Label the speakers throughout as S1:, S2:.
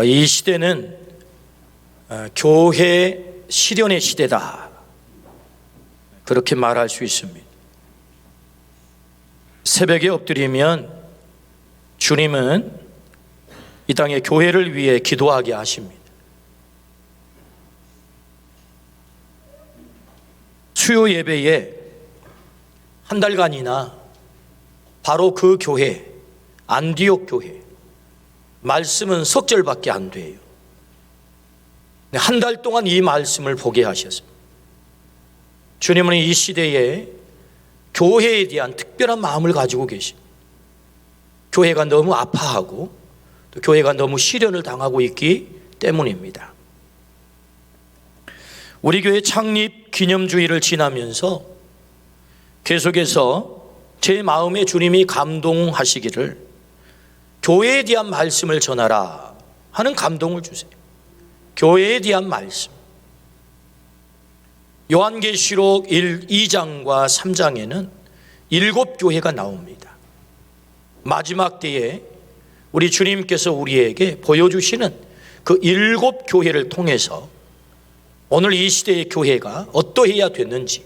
S1: 이 시대는 교회 실현의 시대다, 그렇게 말할 수 있습니다. 새벽에 엎드리면 주님은 이 땅의 교회를 위해 기도하게 하십니다. 수요 예배에 한 달간이나 바로 그 교회, 안디옥 교회, 말씀은 석 절밖에 안 돼요. 한 달 동안 이 말씀을 보게 하셨습니다. 주님은 이 시대에 교회에 대한 특별한 마음을 가지고 계십니다. 교회가 너무 아파하고 또 교회가 너무 시련을 당하고 있기 때문입니다. 우리 교회 창립 기념주일을 지나면서 계속해서 제 마음에 주님이 감동하시기를 교회에 대한 말씀을 전하라 하는 감동을 주세요. 교회에 대한 말씀. 요한계시록 2장과 3장에는 7교회가 나옵니다. 마지막 때에 우리 주님께서 우리에게 보여주시는 그 7교회를 통해서 오늘 이 시대의 교회가 어떠해야 되는지,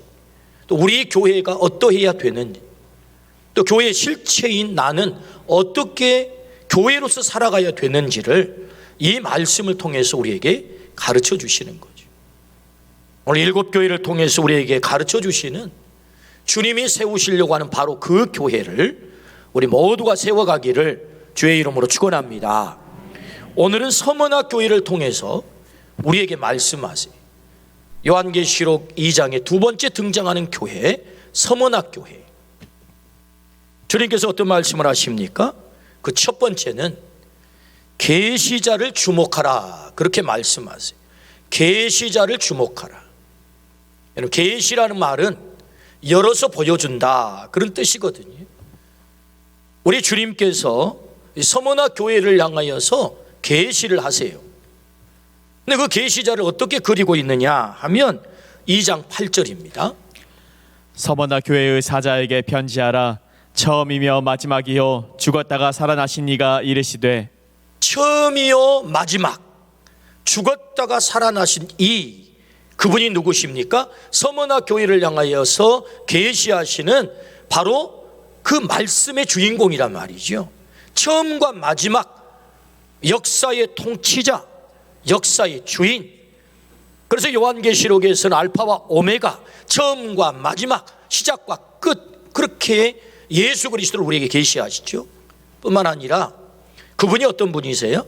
S1: 또 우리 교회가 어떠해야 되는지, 또 교회의 실체인 나는 어떻게 교회로서 살아가야 되는지를 이 말씀을 통해서 우리에게 가르쳐 주시는 거죠. 오늘 7교회를 통해서 우리에게 가르쳐 주시는, 주님이 세우시려고 하는 바로 그 교회를 우리 모두가 세워가기를 주의 이름으로 축원합니다. 오늘은 서문학 교회를 통해서 우리에게 말씀하세요. 요한계시록 2장에 두 번째 등장하는 교회, 서문학 교회. 주님께서 어떤 말씀을 하십니까? 그 첫 번째는 계시자를 주목하라, 그렇게 말씀하세요. 계시자를 주목하라. 여러분, 계시라는 말은 열어서 보여준다, 그런 뜻이거든요. 우리 주님께서 서문학 교회를 향하여서 계시를 하세요. 근데 그 계시자를 어떻게 그리고 있느냐 하면 2장 8절입니다.
S2: 서머나 교회의 사자에게 편지하라. 처음이며 마지막이요 죽었다가 살아나신 이가 이르시되.
S1: 처음이요 마지막, 죽었다가 살아나신 이, 그분이 누구십니까? 서머나 교회를 향하여서 계시하시는 바로 그 말씀의 주인공이란 말이죠. 처음과 마지막, 역사의 통치자, 역사의 주인. 그래서 요한계시록에서는 알파와 오메가, 처음과 마지막, 시작과 끝, 그렇게 예수 그리스도를 우리에게 계시하시죠. 뿐만 아니라 그분이 어떤 분이세요?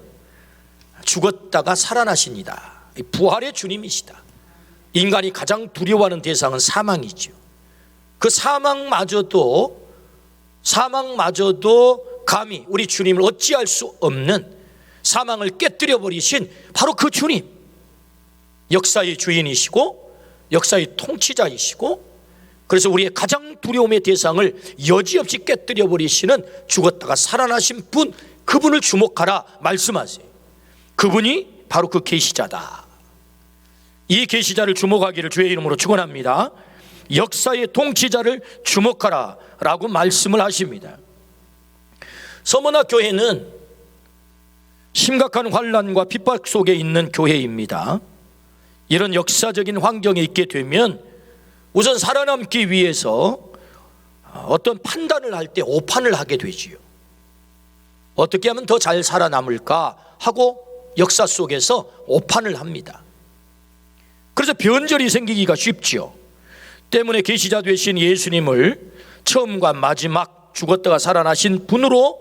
S1: 죽었다가 살아나십니다. 부활의 주님이시다. 인간이 가장 두려워하는 대상은 사망이죠. 그 사망마저도 감히 우리 주님을 어찌할 수 없는, 사망을 깨뜨려 버리신 바로 그 주님, 역사의 주인이시고 역사의 통치자이시고, 그래서 우리의 가장 두려움의 대상을 여지없이 깨뜨려 버리시는 죽었다가 살아나신 분, 그분을 주목하라 말씀하세요. 그분이 바로 그 계시자다. 이 계시자를 주목하기를 주의 이름으로 축원합니다. 역사의 통치자를 주목하라 라고 말씀을 하십니다. 서머나 교회는 심각한 환난과 핍박 속에 있는 교회입니다. 이런 역사적인 환경에 있게 되면 우선 살아남기 위해서 어떤 판단을 할 때 오판을 하게 되지요. 어떻게 하면 더 잘 살아남을까 하고 역사 속에서 오판을 합니다. 그래서 변절이 생기기가 쉽지요. 때문에 계시자 되신 예수님을 처음과 마지막, 죽었다가 살아나신 분으로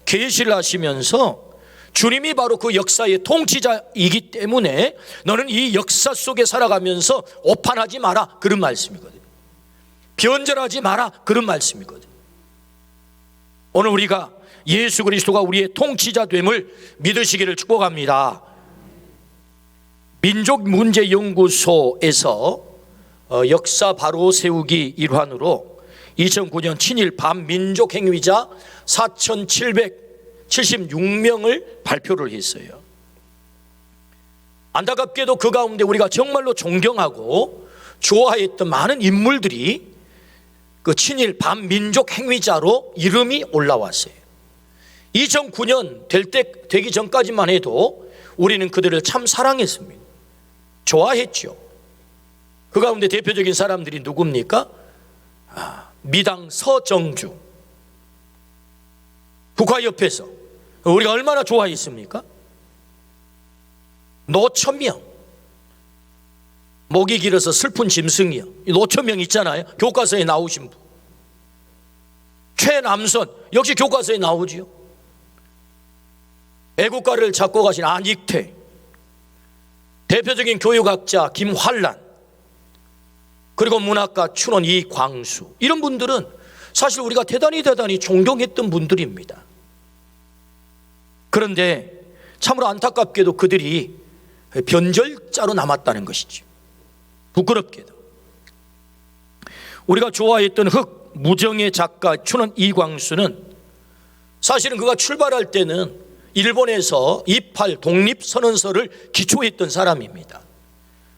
S1: 계시를 하시면서 주님이 바로 그 역사의 통치자이기 때문에 너는 이 역사 속에 살아가면서 오판하지 마라, 그런 말씀이거든요. 변절하지 마라, 그런 말씀이거든요. 오늘 우리가 예수 그리스도가 우리의 통치자됨을 믿으시기를 축복합니다. 민족문제연구소에서 역사 바로 세우기 일환으로 2009년 친일 반민족행위자 4,776명을 발표를 했어요. 안타깝게도 그 가운데 우리가 정말로 존경하고 좋아했던 많은 인물들이 그 친일 반민족행위자로 이름이 올라왔어요. 2009년 되기 전까지만 해도 우리는 그들을 참 사랑했습니다. 좋아했죠. 그 가운데 대표적인 사람들이 누굽니까? 미당 서정주. 국화협회에서 우리가 얼마나 좋아했습니까? 노천명, 목이 길어서 슬픈 짐승이요. 노천명 있잖아요. 교과서에 나오신 분. 최남선, 역시 교과서에 나오지요. 애국가를 작곡하신 안익태, 대표적인 교육학자 김환란, 그리고 문학가 춘원 이광수, 이런 분들은 사실 우리가 대단히 존경했던 분들입니다. 그런데 참으로 안타깝게도 그들이 변절자로 남았다는 것이죠. 부끄럽게도. 우리가 좋아했던 무정의 작가 춘원 이광수는 사실은 그가 출발할 때는 일본에서 28 독립선언서를 기초했던 사람입니다.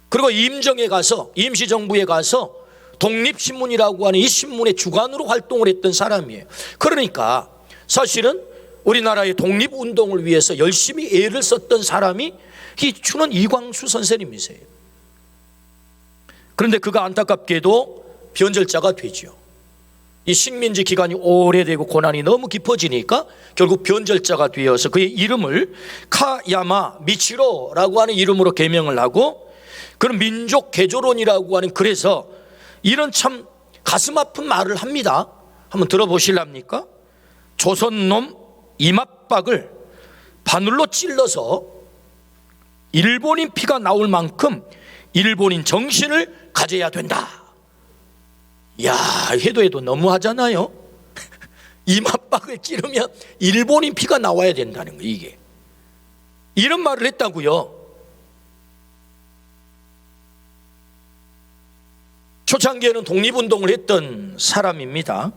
S1: 그리고 임정에 가서, 임시정부에 가서 독립신문이라고 하는 이 신문의 주관으로 활동을 했던 사람이에요. 그러니까 사실은 우리나라의 독립운동을 위해서 열심히 애를 썼던 사람이 이 춘원 이광수 선생님이세요. 그런데 그가 안타깝게도 변절자가 되죠. 이 식민지 기간이 오래되고 고난이 너무 깊어지니까 결국 변절자가 되어서 그의 이름을 카야마 미치로라고 하는 이름으로 개명을 하고, 그런 민족 개조론이라고 하는, 그래서 이런 참 가슴 아픈 말을 합니다. 한번 들어보실랍니까? 조선놈 이맛박을 바늘로 찔러서 일본인 피가 나올 만큼 일본인 정신을 가져야 된다. 야, 해도 너무하잖아요. 이맛박을 찌르면 일본인 피가 나와야 된다는 거, 이게. 이런 말을 했다고요. 초창기에는 독립운동을 했던 사람입니다.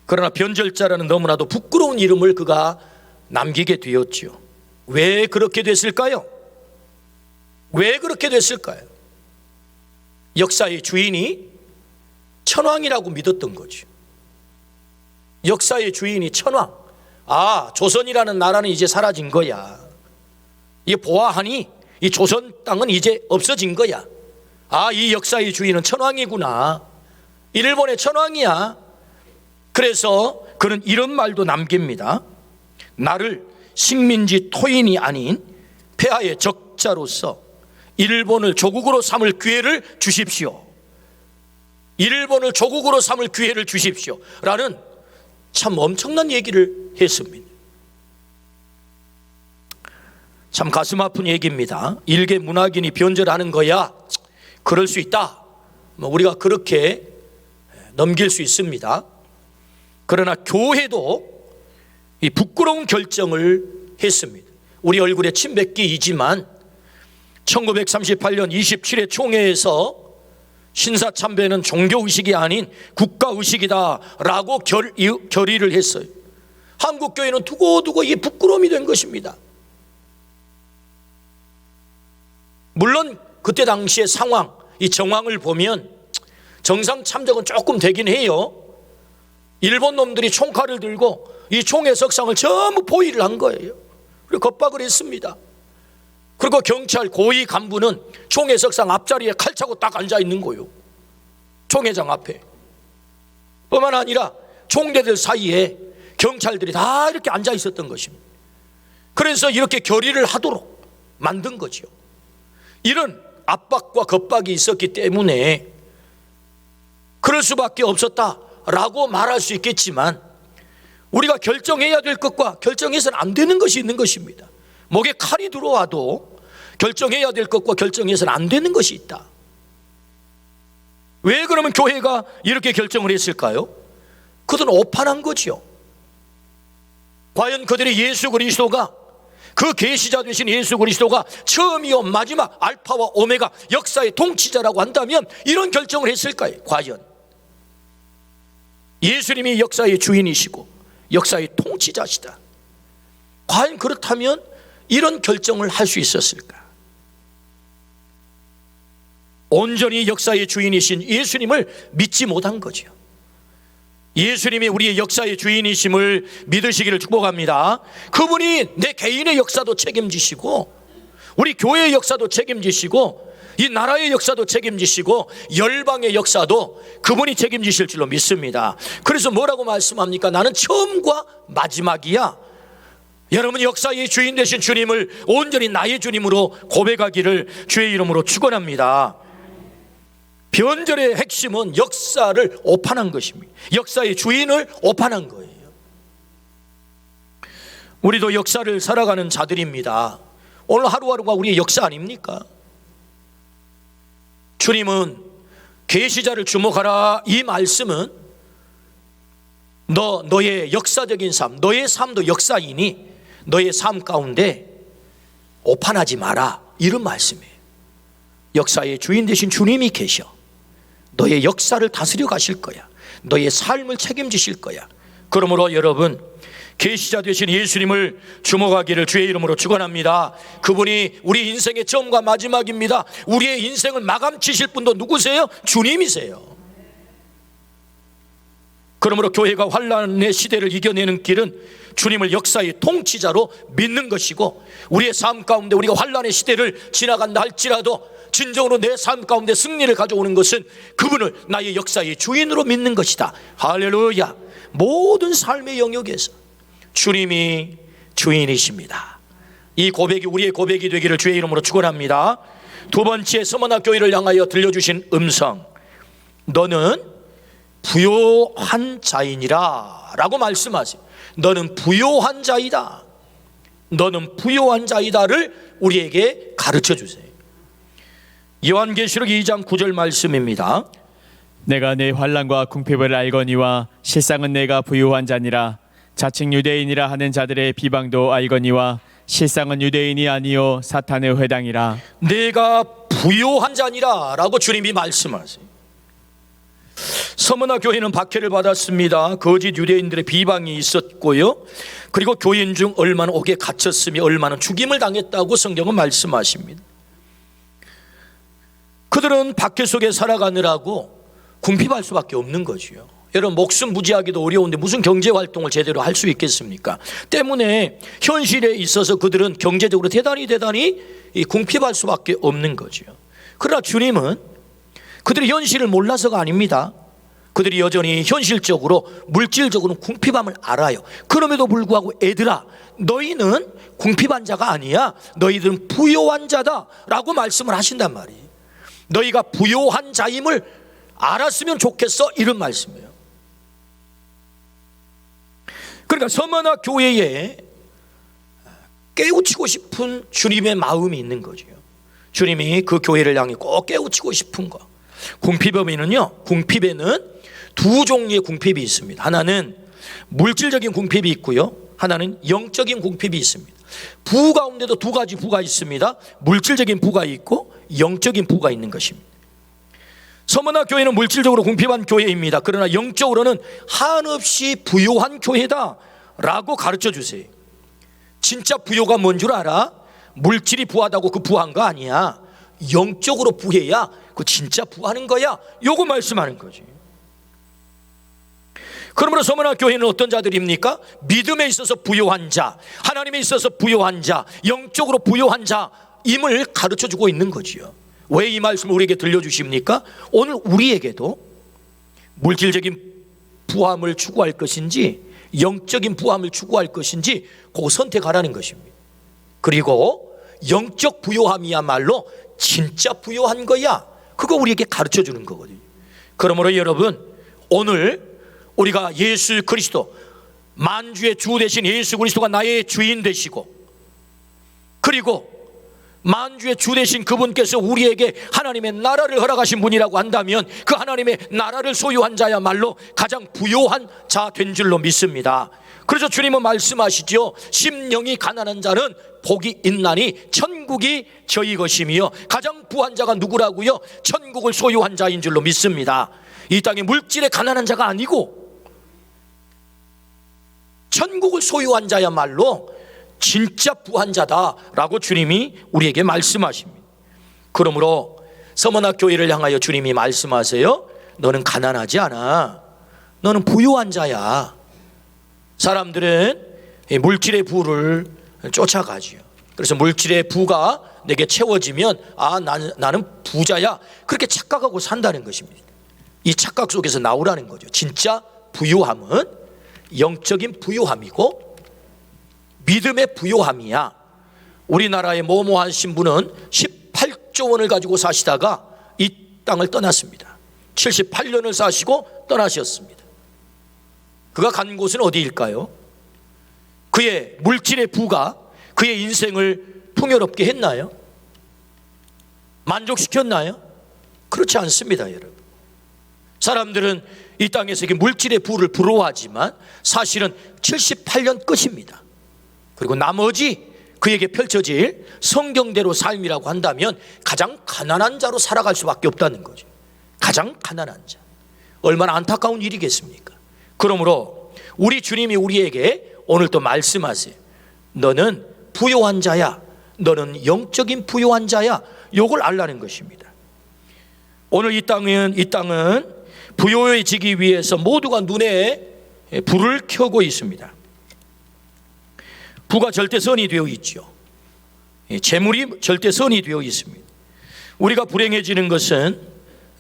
S1: 그러나 변절자라는 너무나도 부끄러운 이름을 그가 남기게 되었죠. 왜 그렇게 됐을까요? 왜 그렇게 됐을까요? 역사의 주인이 천황이라고 믿었던 거죠. 역사의 주인이 천황. 조선이라는 나라는 이제 사라진 거야. 이게 보아하니 이 조선 땅은 이제 없어진 거야. 이 역사의 주인은 천황이구나. 일본의 천황이야. 그래서 그는 이런 말도 남깁니다. 나를 식민지 토인이 아닌 폐하의 적자로서 일본을 조국으로 삼을 기회를 주십시오. 일본을 조국으로 삼을 기회를 주십시오. 라는 참 엄청난 얘기를 했습니다. 참 가슴 아픈 얘기입니다. 일개 문학인이 변절하는 거야. 그럴 수 있다. 우리가 그렇게 넘길 수 있습니다. 그러나 교회도 이 부끄러운 결정을 했습니다. 우리 얼굴에 침 뱉기이지만 1938년 27회 총회에서 신사참배는 종교의식이 아닌 국가의식이다라고 결의를 했어요. 한국교회는 두고두고 이게 부끄러움이 된 것입니다. 물론 그때 당시의 상황, 이 정황을 보면 정상 참작은 조금 되긴 해요. 일본 놈들이 총칼을 들고 이 총회 석상을 전부 포위를 한 거예요. 그리고 겁박을 했습니다. 그리고 경찰 고위 간부는 총회 석상 앞자리에 칼 차고 딱 앉아 있는 거예요. 총회장 앞에. 뿐만 아니라 총대들 사이에 경찰들이 다 이렇게 앉아 있었던 것입니다. 그래서 이렇게 결의를 하도록 만든 거죠. 이런 압박과 겁박이 있었기 때문에 그럴 수밖에 없었다라고 말할 수 있겠지만, 우리가 결정해야 될 것과 결정해서는 안 되는 것이 있는 것입니다. 목에 칼이 들어와도 결정해야 될 것과 결정해서는 안 되는 것이 있다. 왜 그러면 교회가 이렇게 결정을 했을까요? 그들은 오판한 거죠. 과연 그들의 예수 그리스도가, 그 계시자 되신 예수 그리스도가 처음이요 마지막 알파와 오메가 역사의 통치자라고 한다면 이런 결정을 했을까요? 과연 예수님이 역사의 주인이시고 역사의 통치자시다. 과연 그렇다면 이런 결정을 할 수 있었을까? 온전히 역사의 주인이신 예수님을 믿지 못한 거죠. 예수님이 우리의 역사의 주인이심을 믿으시기를 축복합니다. 그분이 내 개인의 역사도 책임지시고 우리 교회의 역사도 책임지시고 이 나라의 역사도 책임지시고 열방의 역사도 그분이 책임지실 줄로 믿습니다. 그래서 뭐라고 말씀합니까? 나는 처음과 마지막이야. 여러분, 역사의 주인 되신 주님을 온전히 나의 주님으로 고백하기를 주의 이름으로 축원합니다. 변절의 핵심은 역사를 오판한 것입니다. 역사의 주인을 오판한 거예요. 우리도 역사를 살아가는 자들입니다. 오늘 하루하루가 우리의 역사 아닙니까? 주님은 계시자를 주목하라, 이 말씀은 너의 역사적인 삶, 너의 삶도 역사이니 너의 삶 가운데 오판하지 마라, 이런 말씀이에요. 역사의 주인 되신 주님이 계셔. 너의 역사를 다스려 가실 거야. 너의 삶을 책임지실 거야. 그러므로 여러분, 계시자 되신 예수님을 주목하기를 주의 이름으로 축원합니다. 그분이 우리 인생의 처음과 마지막입니다. 우리의 인생을 마감치실 분도 누구세요? 주님이세요. 그러므로 교회가 환난의 시대를 이겨내는 길은 주님을 역사의 통치자로 믿는 것이고, 우리의 삶 가운데 우리가 환난의 시대를 지나간다 할지라도 진정으로 내 삶 가운데 승리를 가져오는 것은 그분을 나의 역사의 주인으로 믿는 것이다. 할렐루야. 모든 삶의 영역에서 주님이 주인이십니다. 이 고백이 우리의 고백이 되기를 주의 이름으로 축원합니다. 두 번째, 서머나 교회를 향하여 들려주신 음성, 너는 부요한 자이니라 라고 말씀하세요. 너는 부요한 자이다, 너는 부요한 자이다를 우리에게 가르쳐 주세요. 요한계시록 2장 9절 말씀입니다.
S2: 내가 내 환난과 궁핍을 알거니와 실상은 내가 부요한 자니라. 자칭 유대인이라 하는 자들의 비방도 알거니와 실상은 유대인이 아니요 사탄의 회당이라.
S1: 내가 부요한 자니라 라고 주님이 말씀하세요. 서머나 교회는 박해를 받았습니다. 거짓 유대인들의 비방이 있었고요, 그리고 교인 중 얼마나 옥에 갇혔으며 얼마나 죽임을 당했다고 성경은 말씀하십니다. 그들은 박해 속에 살아가느라고 궁핍할 수밖에 없는 거지요. 여러분, 목숨 부지하기도 어려운데 무슨 경제활동을 제대로 할 수 있겠습니까? 때문에 현실에 있어서 그들은 경제적으로 대단히 궁핍할 수밖에 없는 거죠. 그러나 주님은 그들이 현실을 몰라서가 아닙니다. 그들이 여전히 현실적으로 물질적으로 궁핍함을 알아요. 그럼에도 불구하고 애들아, 너희는 궁핍한 자가 아니야, 너희들은 부요한 자다 라고 말씀을 하신단 말이에요. 너희가 부요한 자임을 알았으면 좋겠어, 이런 말씀이에요. 그러니까 서머나 교회에 깨우치고 싶은 주님의 마음이 있는 거죠. 주님이 그 교회를 향해 꼭 깨우치고 싶은 거. 궁핍에는 두 종류의 궁핍이 있습니다. 하나는 물질적인 궁핍이 있고요, 하나는 영적인 궁핍이 있습니다. 부 가운데도 두 가지 부가 있습니다. 물질적인 부가 있고 영적인 부가 있는 것입니다. 서머나 교회는 물질적으로 궁핍한 교회입니다. 그러나 영적으로는 한없이 부요한 교회다 라고 가르쳐 주세요. 진짜 부요가 뭔 줄 알아? 물질이 부하다고 그 부한 거 아니야. 영적으로 부해야 그 진짜 부하는 거야, 요거 말씀하는 거지. 그러므로 서머나 교회는 어떤 자들입니까? 믿음에 있어서 부요한 자, 하나님에 있어서 부요한 자, 영적으로 부요한 자임을 가르쳐 주고 있는 거지요. 왜 이 말씀을 우리에게 들려주십니까? 오늘 우리에게도 물질적인 부함을 추구할 것인지 영적인 부함을 추구할 것인지 그거 선택하라는 것입니다. 그리고 영적 부요함이야말로 진짜 부요한 거야, 그거 우리에게 가르쳐 주는 거거든요. 그러므로 여러분, 오늘 우리가 예수 그리스도, 만주의 주 되신 예수 그리스도가 나의 주인 되시고, 그리고 만주의 주 되신 그분께서 우리에게 하나님의 나라를 허락하신 분이라고 한다면 그 하나님의 나라를 소유한 자야말로 가장 부요한 자 된 줄로 믿습니다. 그래서 주님은 말씀하시죠. 심령이 가난한 자는 복이 있나니 천국이 저희 것이며, 가장 부한 자가 누구라고요? 천국을 소유한 자인 줄로 믿습니다. 이 땅에 물질에 가난한 자가 아니고 천국을 소유한 자야말로 진짜 부한 자다라고 주님이 우리에게 말씀하십니다. 그러므로 서머나 교회를 향하여 주님이 말씀하세요. 너는 가난하지 않아, 너는 부유한 자야. 사람들은 물질의 부를 쫓아가지요. 그래서 물질의 부가 내게 채워지면 나는 부자야, 그렇게 착각하고 산다는 것입니다. 이 착각 속에서 나오라는 거죠. 진짜 부유함은 영적인 부유함이고 믿음의 부유함이야. 우리나라의 모모하신 분은 18조 원을 가지고 사시다가 이 땅을 떠났습니다. 78년을 사시고 떠나셨습니다. 그가 간 곳은 어디일까요? 그의 물질의 부가 그의 인생을 풍요롭게 했나요? 만족시켰나요? 그렇지 않습니다, 여러분. 사람들은 이 땅에서 물질의 부를 부러워하지만 사실은 78년 끝입니다. 그리고 나머지 그에게 펼쳐질 성경대로 삶이라고 한다면 가장 가난한 자로 살아갈 수밖에 없다는 거죠. 가장 가난한 자. 얼마나 안타까운 일이겠습니까? 그러므로 우리 주님이 우리에게 오늘 또 말씀하세요. 너는 부요한 자야. 너는 영적인 부요한 자야. 요걸 알라는 것입니다. 오늘 이 땅은 부요해지기 위해서 모두가 눈에 불을 켜고 있습니다. 부가 절대선이 되어 있죠. 재물이 절대선이 되어 있습니다. 우리가 불행해지는 것은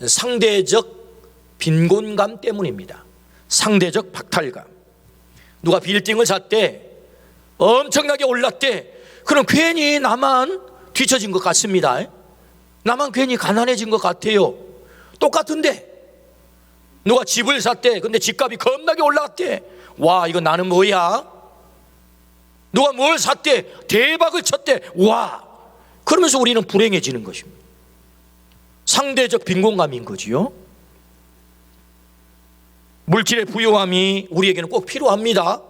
S1: 상대적 빈곤감 때문입니다. 상대적 박탈감. 누가 빌딩을 샀대, 엄청나게 올랐대, 그럼 괜히 나만 뒤처진 것 같습니다. 나만 괜히 가난해진 것 같아요. 똑같은데 누가 집을 샀대, 근데 집값이 겁나게 올라갔대, 와, 이거 나는 뭐야? 누가 뭘 샀대, 대박을 쳤대, 와, 그러면서 우리는 불행해지는 것입니다. 상대적 빈곤감인 거지요. 물질의 부요함이 우리에게는 꼭 필요합니다.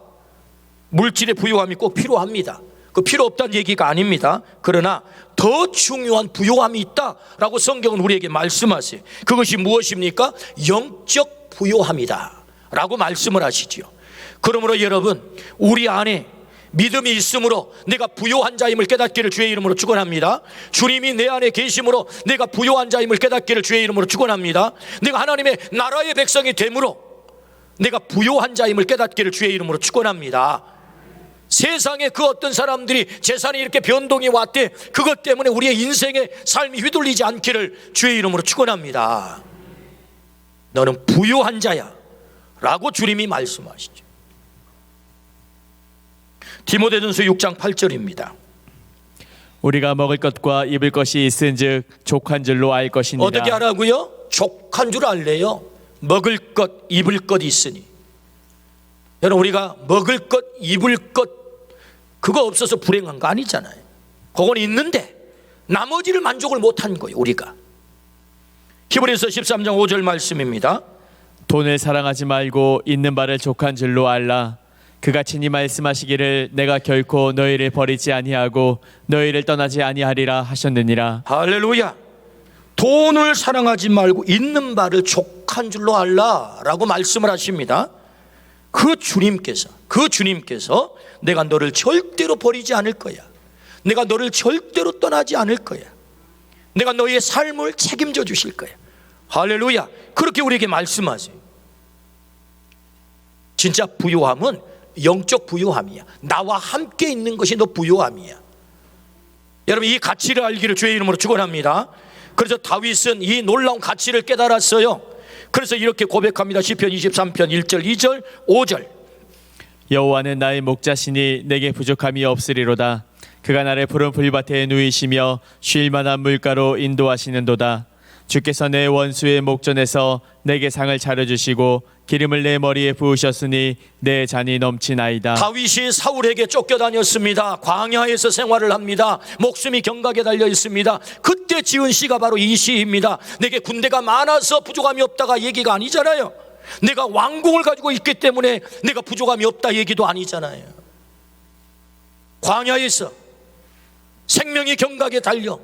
S1: 물질의 부요함이 꼭 필요합니다. 그 필요 없다는 얘기가 아닙니다. 그러나 더 중요한 부요함이 있다라고 성경은 우리에게 말씀하세요. 그것이 무엇입니까? 영적 부요함이다 라고 말씀을 하시죠. 그러므로 여러분, 우리 안에 믿음이 있으므로 내가 부요한 자임을 깨닫기를 주의 이름으로 축원합니다. 주님이 내 안에 계심으로 내가 부요한 자임을 깨닫기를 주의 이름으로 축원합니다. 내가 하나님의 나라의 백성이 됨으로 내가 부요한 자임을 깨닫기를 주의 이름으로 축원합니다. 세상에 그 어떤 사람들이 재산이 이렇게 변동이 왔대, 그것 때문에 우리의 인생의 삶이 휘둘리지 않기를 주의 이름으로 축원합니다. 너는 부요한 자야 라고 주님이 말씀하시죠. 디모데전서 6장 8절입니다.
S2: 우리가 먹을 것과 입을 것이 있은즉 족한 줄로 알 것이니라.
S1: 어떻게 하라고요? 족한 줄 알래요. 먹을 것, 입을 것 있으니. 여러분, 우리가 먹을 것, 입을 것 그거 없어서 불행한 거 아니잖아요. 그건 있는데 나머지를 만족을 못한 거예요, 우리가. 히브리서 13장 5절 말씀입니다.
S2: 돈을 사랑하지 말고 있는 바를 족한 줄로 알라. 그가 친히 말씀하시기를 내가 결코 너희를 버리지 아니하고 너희를 떠나지 아니하리라 하셨느니라.
S1: 할렐루야. 돈을 사랑하지 말고 있는 바를 족한 줄로 알라 라고 말씀을 하십니다. 그 주님께서 내가 너를 절대로 버리지 않을 거야. 내가 너를 절대로 떠나지 않을 거야. 내가 너의 삶을 책임져 주실 거야. 할렐루야. 그렇게 우리에게 말씀하세요. 진짜 부요함은 영적 부요함이야. 나와 함께 있는 것이 너 부요함이야. 여러분, 이 가치를 알기를 주의 이름으로 축원합니다. 그래서 다윗은 이 놀라운 가치를 깨달았어요. 그래서 이렇게 고백합니다. 시편 23편 1절 2절 5절.
S2: 여호와는 나의 목자시니 내게 부족함이 없으리로다. 그가 나를 푸른 풀밭에 누이시며 쉴 만한 물가로 인도하시는도다. 주께서 내 원수의 목전에서 내게 상을 차려주시고 기름을 내 머리에 부으셨으니 내 잔이 넘치나이다.
S1: 다윗이 사울에게 쫓겨다녔습니다. 광야에서 생활을 합니다. 목숨이 경각에 달려 있습니다. 그때 지은 시가 바로 이 시입니다. 내게 군대가 많아서 부족함이 없다가 얘기가 아니잖아요. 내가 왕궁을 가지고 있기 때문에 내가 부족함이 없다 얘기도 아니잖아요. 광야에서 생명이 경각에 달려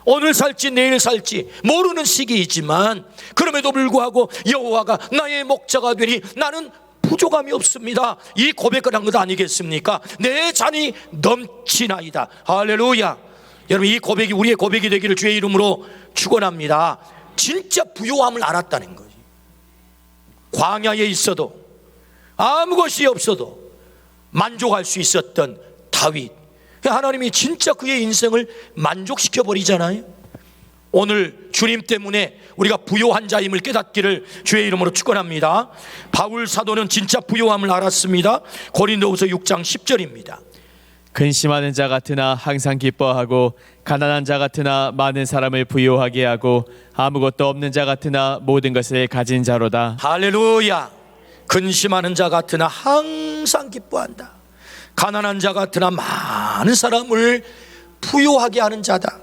S1: 오늘 살지 내일 살지 모르는 시기이지만 그럼에도 불구하고 여호와가 나의 목자가 되니 나는 부족함이 없습니다. 이 고백을 한 것 아니겠습니까? 내 잔이 넘치나이다. 할렐루야. 여러분, 이 고백이 우리의 고백이 되기를 주의 이름으로 축원합니다. 진짜 부요함을 알았다는 거지. 광야에 있어도 아무 것이 없어도 만족할 수 있었던 다윗. 하나님이 진짜 그의 인생을 만족시켜 버리잖아요. 오늘 주님 때문에 우리가 부요한 자임을 깨닫기를 주의 이름으로 축원합니다. 바울 사도는 진짜 부요함을 알았습니다. 고린도후서 6장 10절입니다.
S2: 근심하는 자 같으나 항상 기뻐하고 가난한 자 같으나 많은 사람을 부요하게 하고 아무것도 없는 자 같으나 모든 것을 가진 자로다.
S1: 할렐루야. 근심하는 자 같으나 항상 기뻐한다. 가난한 자 같으나 많은 사람을 부요하게 하는 자다.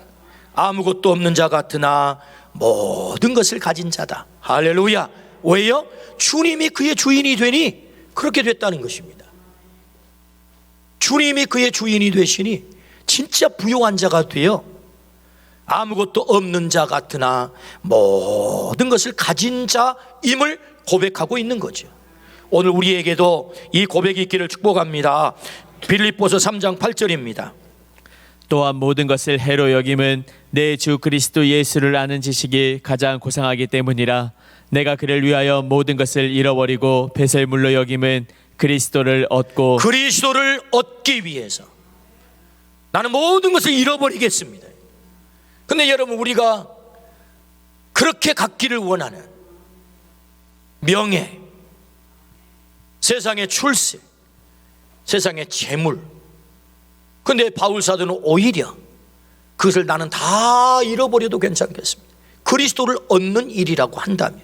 S1: 아무것도 없는 자 같으나 모든 것을 가진 자다. 할렐루야. 왜요? 주님이 그의 주인이 되니 그렇게 됐다는 것입니다. 주님이 그의 주인이 되시니 진짜 부요한 자가 되어 아무것도 없는 자 같으나 모든 것을 가진 자임을 고백하고 있는 거죠. 오늘 우리에게도 이 고백이 있기를 축복합니다. 빌립보서 3장 8절입니다.
S2: 또한 모든 것을 해로 여김은 내 주 그리스도 예수를 아는 지식이 가장 고상하기 때문이라. 내가 그를 위하여 모든 것을 잃어버리고 배설물로 여김은 그리스도를 얻고
S1: 그리스도를 얻기 위해서 나는 모든 것을 잃어버리겠습니다. 근데 여러분, 우리가 그렇게 갖기를 원하는 명예, 세상의 출세, 세상의 재물, 근데 바울 사도는 오히려 그것을 나는 다 잃어버려도 괜찮겠습니다. 그리스도를 얻는 일이라고 한다면.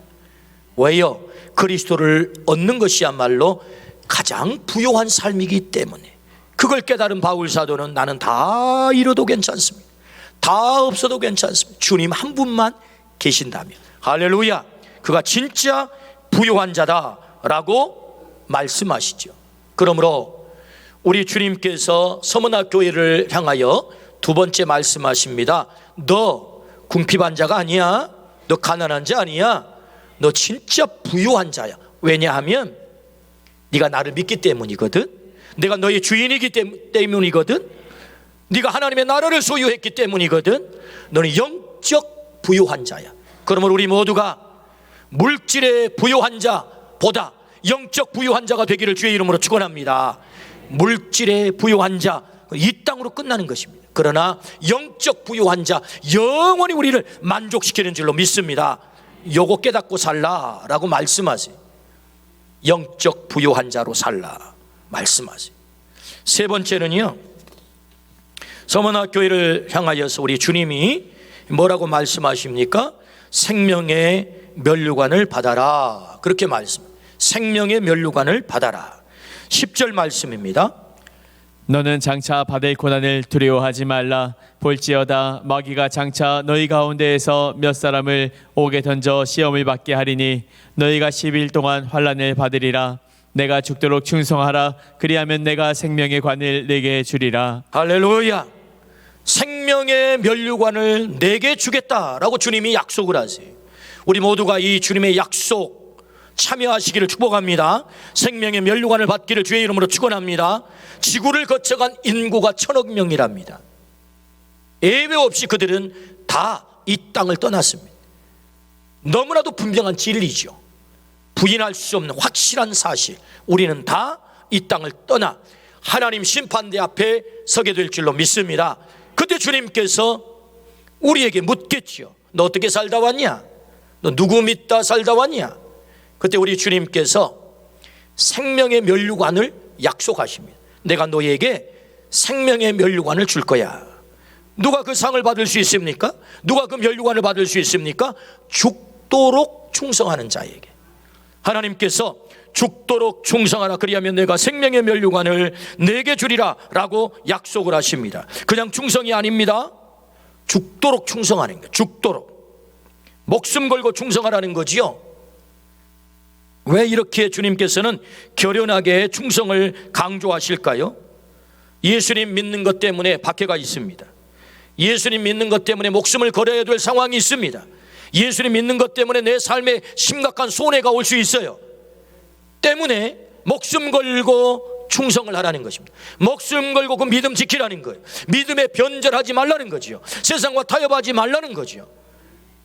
S1: 왜요? 그리스도를 얻는 것이야말로 가장 부요한 삶이기 때문에. 그걸 깨달은 바울 사도는 나는 다 잃어도 괜찮습니다. 다 없어도 괜찮습니다. 주님 한 분만 계신다면. 할렐루야. 그가 진짜 부요한 자다라고 말씀하시죠. 그러므로 우리 주님께서 서머나 교회를 향하여 두 번째 말씀하십니다. 너 궁핍한 자가 아니야. 너 가난한 자 아니야. 너 진짜 부요한 자야. 왜냐하면 네가 나를 믿기 때문이거든. 내가 너의 주인이기 때문이거든. 네가 하나님의 나라를 소유했기 때문이거든. 너는 영적 부요한 자야. 그러므로 우리 모두가 물질의 부요한 자보다 영적 부요한 자가 되기를 주의 이름으로 축원합니다. 물질의 부요한 자, 이 땅으로 끝나는 것입니다. 그러나 영적 부요한 자, 영원히 우리를 만족시키는 줄로 믿습니다. 요거 깨닫고 살라라고 말씀하세요. 영적 부요한 자로 살라 말씀하세요. 세 번째는요, 서머나 교회를 향하여서 우리 주님이 뭐라고 말씀하십니까? 생명의 면류관을 받아라. 그렇게 말씀합니다. 생명의 면류관을 받아라. 10절 말씀입니다.
S2: 너는 장차 받을 고난을 두려워하지 말라. 볼지어다 마귀가 장차 너희 가운데에서 몇 사람을 옥에 던져 시험을 받게 하리니 너희가 10일 동안 환난을 받으리라. 내가 죽도록 충성하라. 그리하면 내가 생명의 관을 내게 주리라.
S1: 할렐루야. 생명의 면류관을 내게 주겠다라고 주님이 약속을 하세요. 우리 모두가 이 주님의 약속 참여하시기를 축복합니다. 생명의 면류관을 받기를 주의 이름으로 축원합니다. 지구를 거쳐간 인구가 1000억 명이랍니다. 예외 없이 그들은 다 이 땅을 떠났습니다. 너무나도 분명한 진리죠. 부인할 수 없는 확실한 사실. 우리는 다 이 땅을 떠나 하나님 심판대 앞에 서게 될 줄로 믿습니다. 그때 주님께서 우리에게 묻겠죠. 너 어떻게 살다 왔냐? 너 누구 믿다 살다 왔냐? 그때 우리 주님께서 생명의 면류관을 약속하십니다. 내가 너에게 생명의 면류관을 줄 거야. 누가 그 상을 받을 수 있습니까? 누가 그 면류관을 받을 수 있습니까? 죽도록 충성하는 자에게. 하나님께서 죽도록 충성하라. 그리하면 내가 생명의 면류관을 내게 주리라 라고 약속을 하십니다. 그냥 충성이 아닙니다. 죽도록 충성하는 거예요. 죽도록. 목숨 걸고 충성하라는 거지요. 왜 이렇게 주님께서는 결연하게 충성을 강조하실까요? 예수님 믿는 것 때문에 박해가 있습니다. 예수님 믿는 것 때문에 목숨을 걸어야 될 상황이 있습니다. 예수님 믿는 것 때문에 내 삶에 심각한 손해가 올 수 있어요. 때문에 목숨 걸고 충성을 하라는 것입니다. 목숨 걸고 그 믿음 지키라는 거예요. 믿음에 변절하지 말라는 거지요. 세상과 타협하지 말라는 거지요.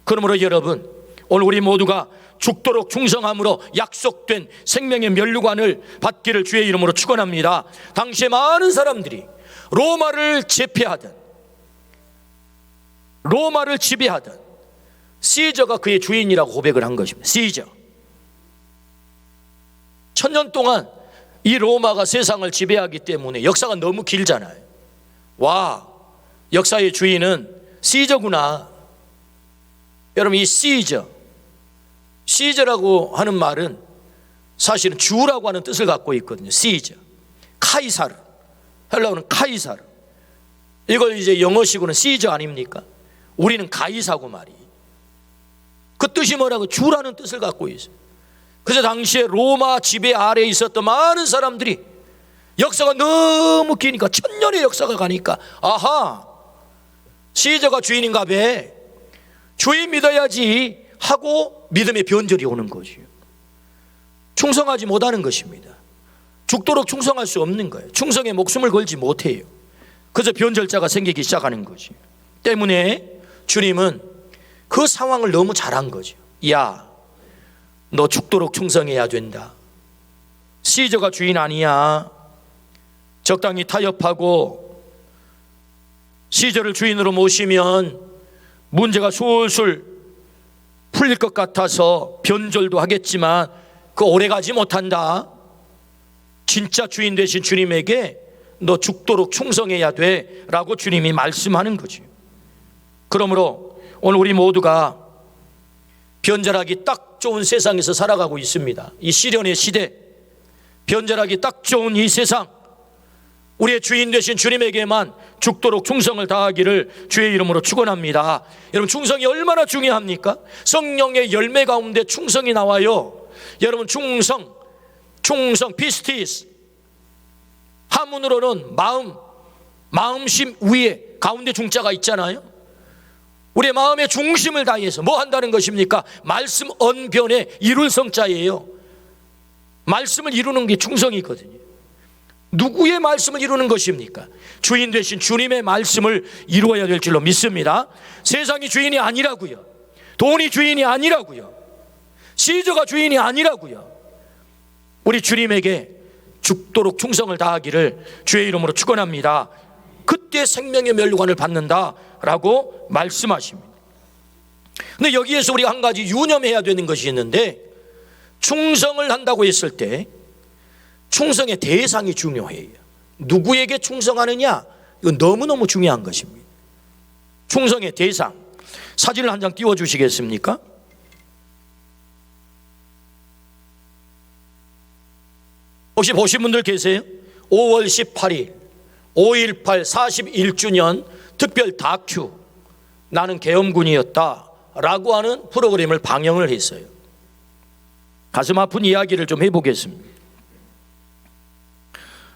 S1: 그러므로 여러분, 오늘 우리 모두가 죽도록 충성함으로 약속된 생명의 면류관을 받기를 주의 이름으로 축원합니다. 당시에 많은 사람들이 로마를 제패하던, 로마를 지배하던 시저가 그의 주인이라고 고백을 한 것입니다. 시저. 1000년 동안 이 로마가 세상을 지배하기 때문에 역사가 너무 길잖아요. 와, 역사의 주인은 시저구나. 여러분, 이 시저라고 하는 말은 사실은 주라고 하는 뜻을 갖고 있거든요. 시저, 카이사르, 헬라어는 카이사르. 이걸 이제 영어식으로는 시저 아닙니까? 우리는 가이사고 말이. 그 뜻이 뭐라고? 주라는 뜻을 갖고 있어요. 그래서 당시에 로마 지배 아래에 있었던 많은 사람들이 역사가 너무 기니까, 1000년의 역사가 가니까, 아하, 시저가 주인인가 봐, 주인 믿어야지 하고 믿음의 변절이 오는 거죠. 충성하지 못하는 것입니다. 죽도록 충성할 수 없는 거예요. 충성에 목숨을 걸지 못해요. 그래서 변절자가 생기기 시작하는 거죠. 때문에 주님은 그 상황을 너무 잘한 거죠. 야, 너 죽도록 충성해야 된다. 시저가 주인 아니야. 적당히 타협하고 시저를 주인으로 모시면 문제가 술술 풀릴 것 같아서 변절도 하겠지만 그 오래가지 못한다. 진짜 주인 되신 주님에게 너 죽도록 충성해야 돼 라고 주님이 말씀하는 거죠. 그러므로 오늘 우리 모두가 변절하기 딱 좋은 세상에서 살아가고 있습니다. 이 시련의 시대, 변절하기 딱 좋은 이 세상, 우리의 주인 되신 주님에게만 죽도록 충성을 다하기를 주의 이름으로 축원합니다. 여러분, 충성이 얼마나 중요합니까? 성령의 열매 가운데 충성이 나와요. 여러분, 충성, 피스티스, 한문으로는 마음심 위에 가운데 중자가 있잖아요. 우리의 마음의 중심을 다해서 뭐 한다는 것입니까? 말씀 언변에 이룰 성자예요. 말씀을 이루는 게 충성이거든요. 누구의 말씀을 이루는 것입니까? 주인 되신 주님의 말씀을 이루어야 될 줄로 믿습니다. 세상이 주인이 아니라고요. 돈이 주인이 아니라고요. 시저가 주인이 아니라고요. 우리 주님에게 죽도록 충성을 다하기를 주의 이름으로 축원합니다. 그때 생명의 멸류관을 받는다라고 말씀하십니다. 근데 여기에서 우리가 한 가지 유념해야 되는 것이 있는데, 충성을 한다고 했을 때 충성의 대상이 중요해요. 누구에게 충성하느냐, 이건 너무너무 중요한 것입니다. 충성의 대상, 사진을 한 장 띄워주시겠습니까? 혹시 보신 분들 계세요? 5월 18일 5.18 41주년 특별 다큐 나는 계엄군이었다 라고 하는 프로그램을 방영을 했어요. 가슴 아픈 이야기를 좀 해보겠습니다.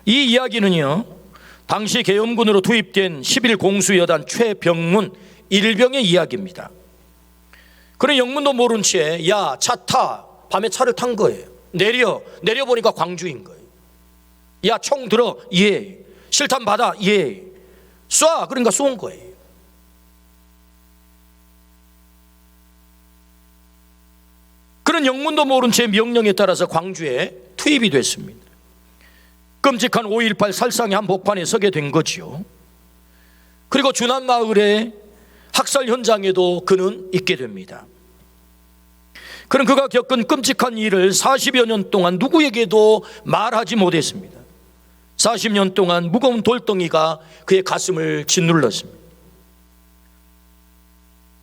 S1: 이 이야기는요, 당시 계엄군으로 투입된 11공수여단 최병문 일병의 이야기입니다. 그런 영문도 모른 채 야, 차 타, 밤에 차를 탄 거예요. 내려보니까 광주인 거예요. 야, 총 들어, 예. 실탄 받아, 예. 쏴, 그러니까 쏜 거예요. 그런 영문도 모른 채 명령에 따라서 광주에 투입이 됐습니다. 끔찍한 5.18 살상의 한 복판에 서게 된 거지요. 그리고 주남마을의 학살 현장에도 그는 있게 됩니다. 그는 그가 겪은 끔찍한 일을 40여 년 동안 누구에게도 말하지 못했습니다. 40년 동안 무거운 돌덩이가 그의 가슴을 짓눌렀습니다.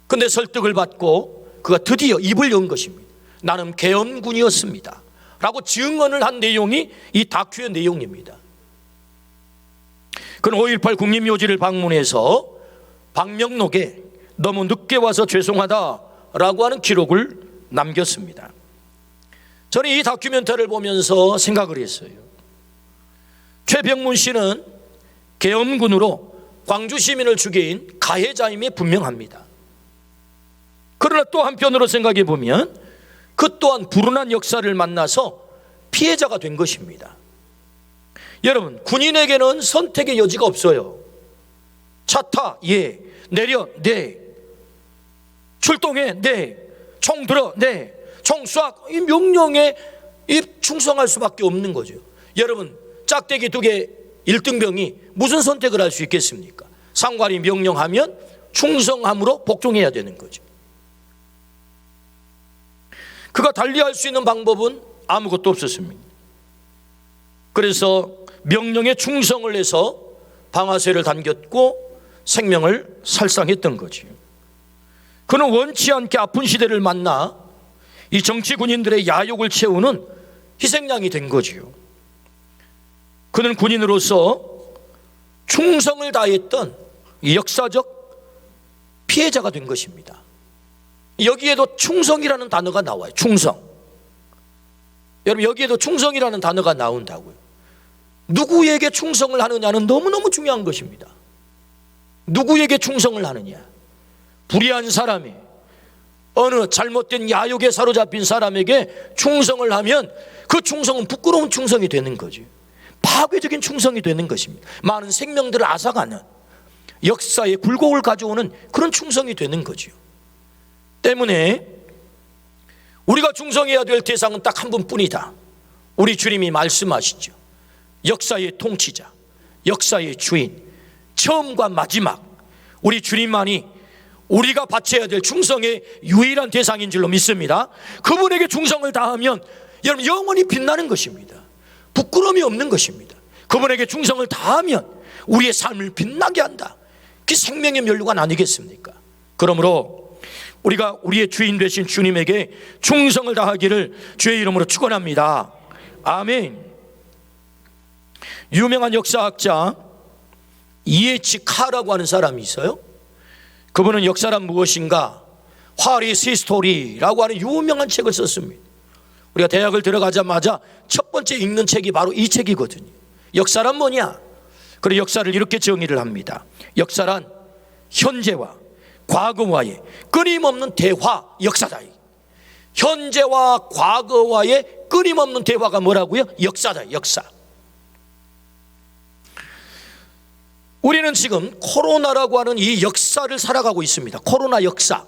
S1: 그런데 설득을 받고 그가 드디어 입을 연 것입니다. 나는 계엄군이었습니다 라고 증언을 한 내용이 이 다큐의 내용입니다. 그는 5.18 국립묘지를 방문해서 방명록에 너무 늦게 와서 죄송하다라고 하는 기록을 남겼습니다. 저는 이 다큐멘터리를 보면서 생각을 했어요. 최병문 씨는 계엄군으로 광주 시민을 죽인 가해자임이 분명합니다. 그러나 또 한편으로 생각해 보면 그 또한 불운한 역사를 만나서 피해자가 된 것입니다. 여러분, 군인에게는 선택의 여지가 없어요. 차 타, 예. 내려, 네. 출동해, 네. 총 들어, 네. 총 쏴. 이 명령에 충성할 수밖에 없는 거죠. 여러분, 짝대기 2개 일등병이 무슨 선택을 할 수 있겠습니까? 상관이 명령하면 충성함으로 복종해야 되는 거죠. 그가 달리할 수 있는 방법은 아무것도 없었습니다. 그래서 명령에 충성을 해서 방아쇠를 당겼고 생명을 살상했던 거죠. 그는 원치 않게 아픈 시대를 만나 이 정치 군인들의 야욕을 채우는 희생양이 된 거지요. 그는 군인으로서 충성을 다했던 역사적 피해자가 된 것입니다. 여기에도 충성이라는 단어가 나와요. 충성. 여러분, 여기에도 충성이라는 단어가 나온다고요. 누구에게 충성을 하느냐는 너무너무 중요한 것입니다. 누구에게 충성을 하느냐. 불의한 사람이, 어느 잘못된 야욕에 사로잡힌 사람에게 충성을 하면 그 충성은 부끄러운 충성이 되는 거죠. 파괴적인 충성이 되는 것입니다. 많은 생명들을 앗아가는, 역사의 굴곡을 가져오는 그런 충성이 되는 거죠. 때문에 우리가 충성해야 될 대상은 딱 한 분뿐이다. 우리 주님이 말씀하시죠. 역사의 통치자, 역사의 주인, 처음과 마지막, 우리 주님만이 우리가 바쳐야 될 충성의 유일한 대상인 줄로 믿습니다. 그분에게 충성을 다하면 여러분 영원히 빛나는 것입니다. 부끄러움이 없는 것입니다. 그분에게 충성을 다하면 우리의 삶을 빛나게 한다. 그게 생명의 면류관 아니겠습니까? 그러므로 우리가 우리의 주인 되신 주님에게 충성을 다하기를 주의 이름으로 축원합니다. 아멘. 유명한 역사학자 E.H. 카라고 하는 사람이 있어요. 그분은 역사란 무엇인가, What is History라고 하는 유명한 책을 썼습니다. 우리가 대학을 들어가자마자 첫 번째 읽는 책이 바로 이 책이거든요. 역사란 뭐냐? 그리고 역사를 이렇게 정의를 합니다. 역사란 현재와 과거와의 끊임없는 대화 역사다. 현재와 과거와의 끊임없는 대화가 뭐라고요? 역사다. 역사. 우리는 지금 코로나라고 하는 이 역사를 살아가고 있습니다. 코로나 역사.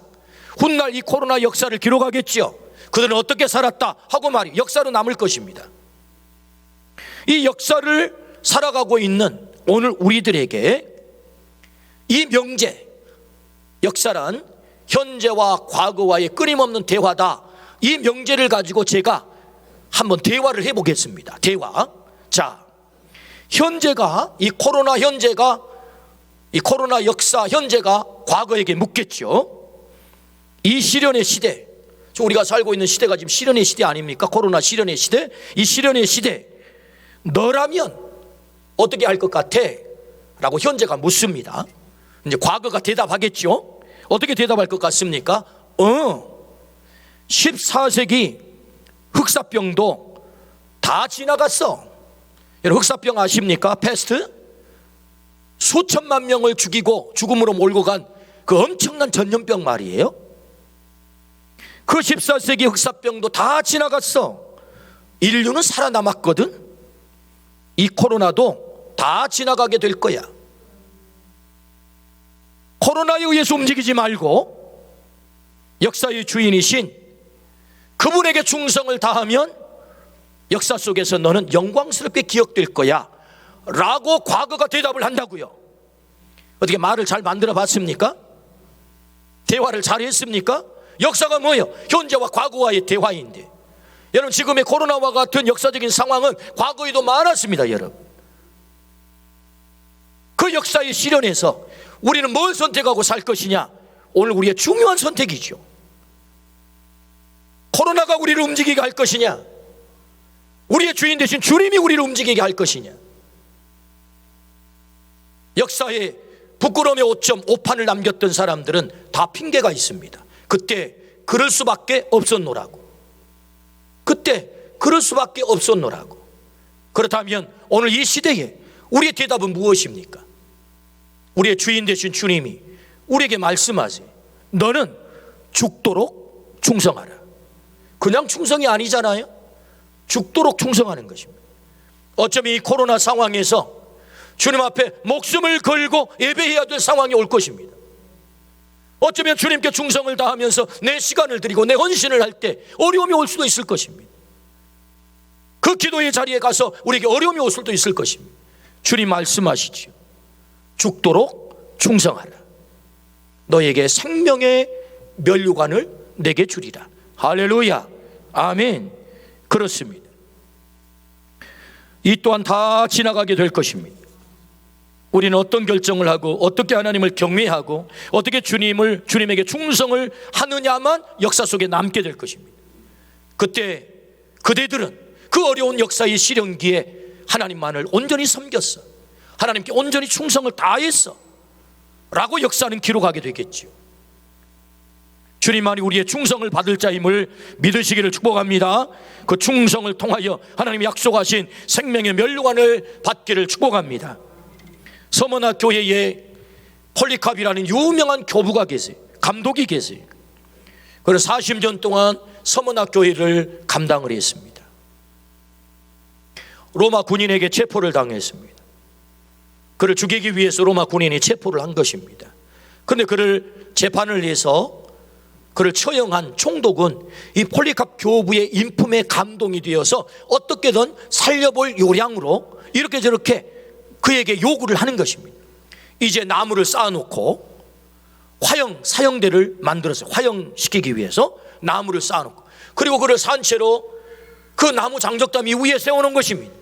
S1: 훗날 이 코로나 역사를 기록하겠지요. 그들은 어떻게 살았다 하고 말이 역사로 남을 것입니다. 이 역사를 살아가고 있는 오늘 우리들에게 이 명제, 역사란 현재와 과거와의 끊임없는 대화다. 이 명제를 가지고 제가 한번 대화를 해보겠습니다. 대화. 자, 현재가, 이 코로나 현재가, 이 코로나 역사 현재가 과거에게 묻겠죠. 이 시련의 시대, 우리가 살고 있는 시대가 지금 시련의 시대 아닙니까? 코로나 시련의 시대. 이 시련의 시대, 너라면 어떻게 할 것 같아? 라고 현재가 묻습니다. 이제 과거가 대답하겠죠. 어떻게 대답할 것 같습니까? 14세기 흑사병도 다 지나갔어. 여러분 흑사병 아십니까? 패스트? 수천만 명을 죽이고 죽음으로 몰고 간 그 엄청난 전염병 말이에요. 그 14세기 흑사병도 다 지나갔어. 인류는 살아남았거든. 이 코로나도 다 지나가게 될 거야. 코로나에 의해서 움직이지 말고 역사의 주인이신 그분에게 충성을 다하면 역사 속에서 너는 영광스럽게 기억될 거야 라고 과거가 대답을 한다고요. 어떻게 말을 잘 만들어 봤습니까? 대화를 잘 했습니까? 역사가 뭐예요? 현재와 과거와의 대화인데, 여러분 지금의 코로나와 같은 역사적인 상황은 과거에도 많았습니다. 여러분 그 역사의 시련에서 우리는 뭘 선택하고 살 것이냐, 오늘 우리의 중요한 선택이죠. 코로나가 우리를 움직이게 할 것이냐, 우리의 주인 되신 주님이 우리를 움직이게 할 것이냐. 역사에 부끄러움의 오판을 남겼던 사람들은 다 핑계가 있습니다. 그때 그럴 수밖에 없었노라고. 그때 그럴 수밖에 없었노라고. 그렇다면 오늘 이 시대에 우리의 대답은 무엇입니까? 우리의 주인 되신 주님이 우리에게 말씀하세요. 너는 죽도록 충성하라. 그냥 충성이 아니잖아요. 죽도록 충성하는 것입니다. 어쩌면 이 코로나 상황에서 주님 앞에 목숨을 걸고 예배해야 될 상황이 올 것입니다. 어쩌면 주님께 충성을 다하면서 내 시간을 드리고 내 헌신을 할 때 어려움이 올 수도 있을 것입니다. 그 기도의 자리에 가서 우리에게 어려움이 올 수도 있을 것입니다. 주님 말씀하시지요. 죽도록 충성하라. 너에게 생명의 면류관을 내게 주리라. 할렐루야. 아멘. 그렇습니다. 이 또한 다 지나가게 될 것입니다. 우리는 어떤 결정을 하고 어떻게 하나님을 경외하고 어떻게 주님에게 충성을 하느냐만 역사 속에 남게 될 것입니다. 그때 그대들은 그 어려운 역사의 시련기에 하나님만을 온전히 섬겼어. 하나님께 온전히 충성을 다했어 라고 역사는 기록하게 되겠지요. 주님만이 우리의 충성을 받을 자임을 믿으시기를 축복합니다. 그 충성을 통하여 하나님이 약속하신 생명의 면류관을 받기를 축복합니다. 서머나 교회에 폴리캅이라는 유명한 교부가 계세요. 감독이 계세요. 그래서 40년 동안 서머나 교회를 감당을 했습니다. 로마 군인에게 체포를 당했습니다. 그를 죽이기 위해서 로마 군인이 체포를 한 것입니다. 그런데 그를 재판을 해서 그를 처형한 총독은 이 폴리캅 교부의 인품에 감동이 되어서 어떻게든 살려볼 요량으로 이렇게 저렇게 그에게 요구를 하는 것입니다. 이제 나무를 쌓아놓고 사형대를 만들었어요. 화형시키기 위해서 나무를 쌓아놓고, 그리고 그를 산채로 그 나무 장적담 위에 세워놓은 것입니다.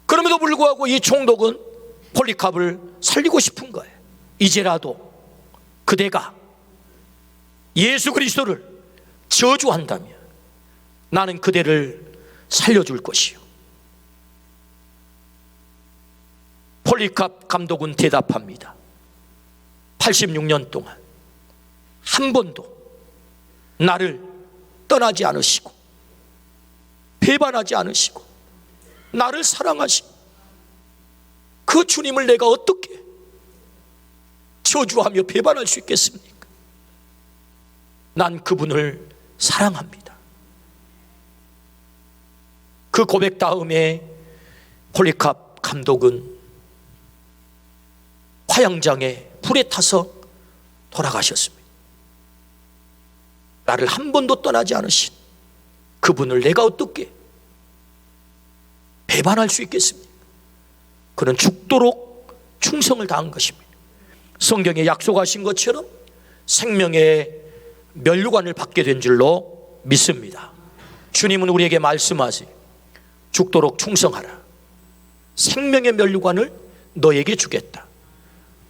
S1: 그럼에도 불구하고 이 총독은 폴리캅을 살리고 싶은 거예요. 이제라도 그대가 예수 그리스도를 저주한다면 나는 그대를 살려줄 것이요. 폴리캅 감독은 대답합니다. 86년 동안 한 번도 나를 떠나지 않으시고 배반하지 않으시고 나를 사랑하시고 그 주님을 내가 어떻게 저주하며 배반할 수 있겠습니까? 난 그분을 사랑합니다. 그 고백 다음에 폴리캅 감독은 화양장에 불에 타서 돌아가셨습니다. 나를 한 번도 떠나지 않으신 그분을 내가 어떻게 배반할 수 있겠습니까? 그는 죽도록 충성을 다한 것입니다. 성경에 약속하신 것처럼 생명의 면류관을 받게 된 줄로 믿습니다. 주님은 우리에게 말씀하세요. 죽도록 충성하라. 생명의 면류관을 너에게 주겠다.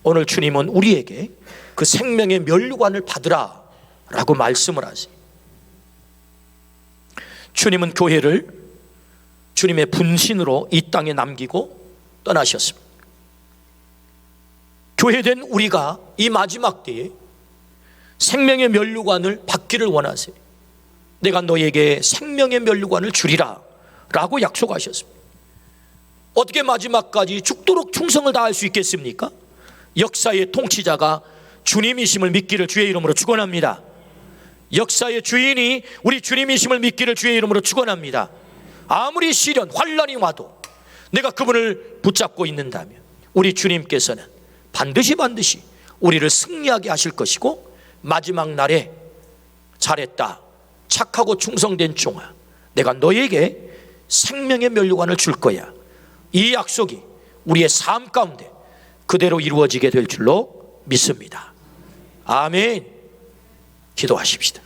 S1: 오늘 주님은 우리에게 그 생명의 면류관을 받으라 라고 말씀을 하세요. 주님은 교회를 주님의 분신으로 이 땅에 남기고 떠나셨습니다. 교회된 우리가 이 마지막 때에 생명의 면류관을 받기를 원하세요. 내가 너에게 생명의 면류관을 주리라 라고 약속하셨습니다. 어떻게 마지막까지 죽도록 충성을 다할 수 있겠습니까? 역사의 통치자가 주님이심을 믿기를 주의 이름으로 축원합니다. 역사의 주인이 우리 주님이심을 믿기를 주의 이름으로 축원합니다. 아무리 시련, 환난이 와도 내가 그분을 붙잡고 있는다면 우리 주님께서는 반드시 우리를 승리하게 하실 것이고, 마지막 날에 잘했다, 착하고 충성된 종아, 내가 너에게 생명의 면류관을 줄 거야. 이 약속이 우리의 삶 가운데 그대로 이루어지게 될 줄로 믿습니다. 아멘. 기도하십시다.